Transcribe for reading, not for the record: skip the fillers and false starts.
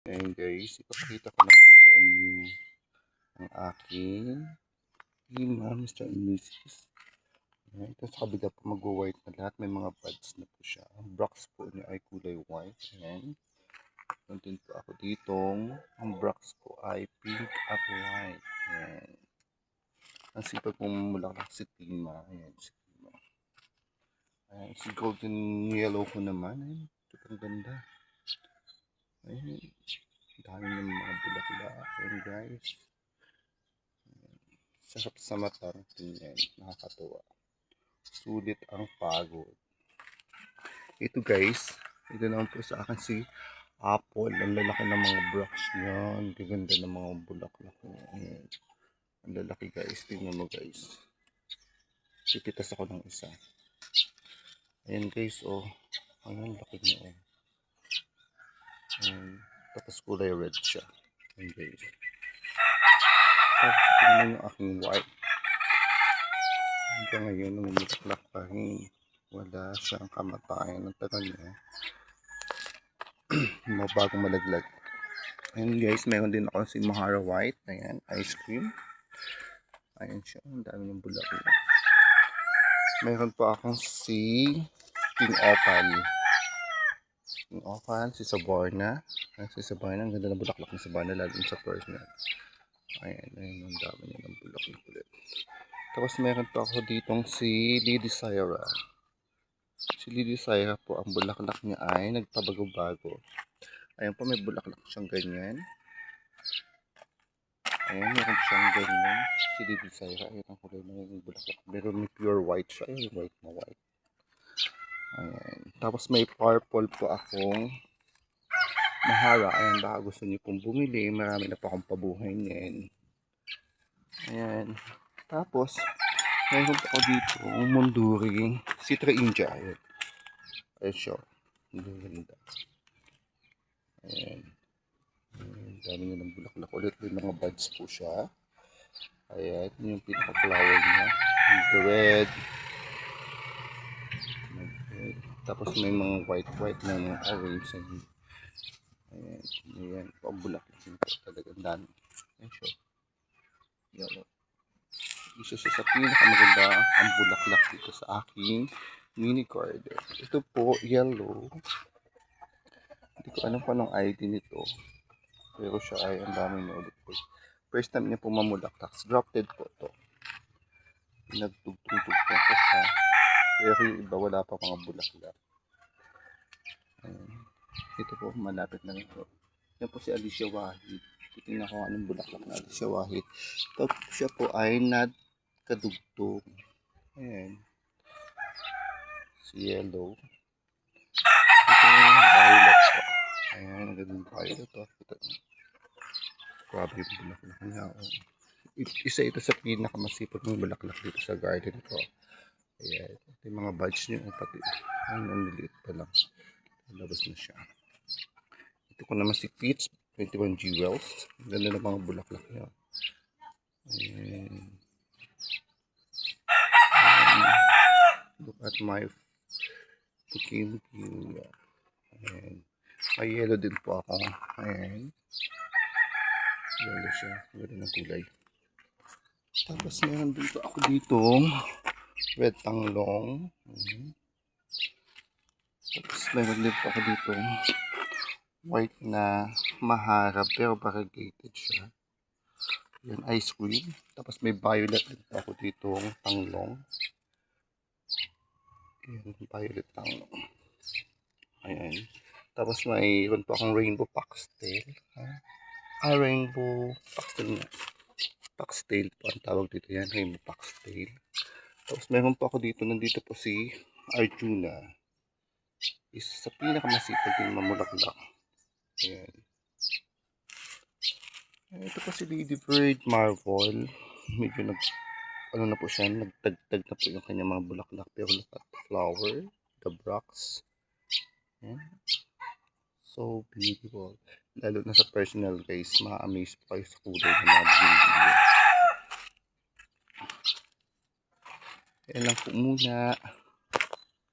Ayan guys, ipapakita ko lang po sa inyo ang aking Ima, Mr. and Mrs. Ayan, ito sa kabila po mag-white na lahat. May mga buds na po siya. Ang box po niya ay kulay white. Ayan. Meron din po ako ditong ang box po ay pink at white. Ayan. Ang sipag pong mulaklak si Tima. Ayan, si Tima. Ayan, si golden yellow ko naman. Ayan, super ganda. Ayan. Dami ng mga bulaklak. Ayan guys. Sarap sa mata. Tingnan. Nakakatuwa. Sulit ang pagod. Ito guys. Ito naman po sa akin si Apple. Ang lalaki ng mga brocks niya. Ang gaganda ng mga bulaklak niya. Ayan. Ang lalaki guys. Tingnan mo guys. Tipitas ako ng isa. Ayan guys. Oh. Ayan. Laki niya. Oh. Ayan. Tapos kulay red siya. Ayan guys. Tapos tingnan yung aking white. Hanggang ngayon, namumulaklak pa rin. Wala siyang kamatayan ng tagal niya. Mga bagong malaglag. Ayan guys, meron din ako si Mahara White. Ayan, ice cream. Ayan siya, ang dami ng bulaklak. Meron pa akong si King Opal. King Opal, si Saborna. Ayan, si Saborna, ang ganda ng bulaklak ng Saborna, lalo sa personal. Ayan, ayan, ang dami niya ng bulaklak ulit. Tapos meron pa ako ditong si Lady Syra. Si Lady Syra po, ang bulaklak niya ay nagpabago-bago. Ayan po, may bulaklak siyang ganyan. Ayan, meron siyang ganyan. Si Lady Syra, ayan ang kulay ng bulaklak. Pero may pure white siya. Ayan, white na white. Ayan. Tapos may purple po akong Mahara. Ayan, baka gusto niyo pong bumili. Marami na po akong pabuhay niyan. Ayan. Tapos, meron pa ako dito, Munduri, Citra India. Ayan. Ayan siya. Ang ganda. Ayan. Ayan. Dami nyo ng bulaklak ulit. May mga buds po siya. Ayan. Yung pinaka-flower niya. Yung red. Tapos may mga white na mga orange. Ayan. Ayan. Pabulaklak nyo po talaga. Ang dami. Ayan siya. Yellow. Isa siya sa pinakamaganda ang bulaklak dito sa aking mini garden. Ito po, yellow. Hindi ko alam pa ng ID nito. Pero siya ay ang dami na ulit po. First time niya po mamulaklak. Grafted po to. Nagtugtong-tugtong po siya. Pero yung iba wala pa mga bulaklak. Ayan. Ito po, malapit na ito. Yan po si Alicia Wahid. Titingnan ko anong bulaklak na Alicia Wahid. Tapos siya po ay kadugtong. Ayan. Si yellow. Ito yung violet po. Ayan, nagandang violet po. Grabe yung bulaklak niya. Isa ito sa pinakamasipag ng bulaklak dito sa garden ko. Ayan. Ito yung mga buds niyo. Pati. Ayan, ang liliit pa lang. Labas na siya. Ito ko naman si Peach 21 Jewels. Ganda ng mga bulaklak niya. Ayan. Look at my bouquet. Ayan. May yellow din po ako. Ayan. Yellow siya. Ganda ng kulay. Tapos meron dito ako ditong red tanglong. Ayan. Tapos meron din po ako ditong white na Mahara pero variegated siya. Yan, ice cream. Tapos may violet din po ako ditong tanglong. Yan, violet tanglong. Ayan. Tapos mayroon po akong rainbow foxtail. Rainbow foxtail nga. Foxtail po ang tawag dito yan. Rainbow foxtail. Tapos meron po ako dito. Nandito po si Arjuna. Isa sa pinakamasipag yung mamulaklak. Ayan. Ito po si Lady Bird Marvel. Medyo na po siya, nagtagtag na po yung kanyang mga bulaklak. Pero look at the flower, the bracts. Ayan. So beautiful. Lalo na sa personal guys, ma-amaze po kayo sa kulay ng mga binibili. Ayan lang po muna.